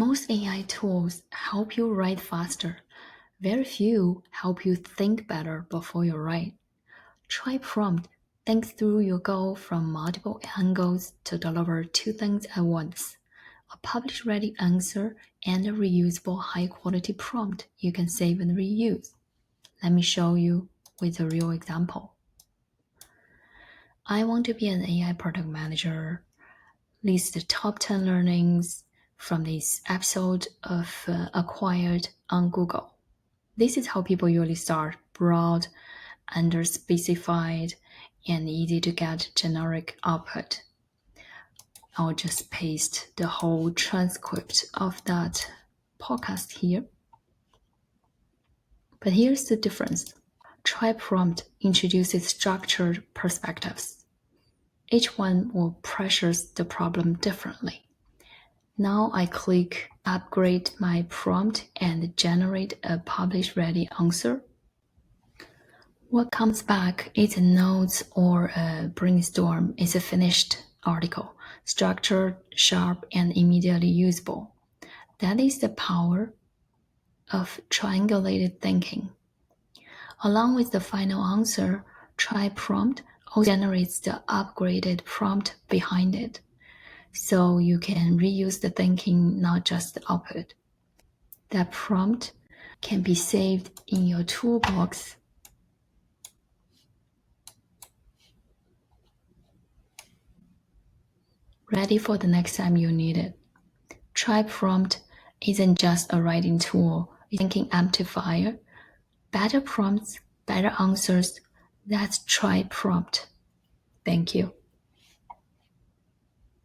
Most AI tools help you write faster. Very few help you think better before you write. TriPrompt thinks through your goal from multiple angles to deliver two things at once: a publish-ready answer and a reusable high-quality prompt you can save and reuse. Let me show you with a real example. I want to be an AI product manager. List the top 10 learnings from this episode of Acquired on Google. This is how people usually start: broad, underspecified, and easy to get generic output. I'll just paste the whole transcript of that podcast here. But here's the difference. TriPrompt introduces structured perspectives. Each one will pressures the problem differently. Now I click Upgrade my prompt and generate a publish-ready answer. What comes back is a notes or a brainstorm. It's a finished article, structured, sharp, and immediately usable. That is the power of triangulated thinking. Along with the final answer, TriPrompt also generates the upgraded prompt behind it. So you can reuse the thinking, not just the output. That prompt can be saved in your toolbox. Ready for the next time you need it. TriPrompt isn't just a writing tool, it's a thinking amplifier. Better prompts, better answers. That's TriPrompt. Thank you.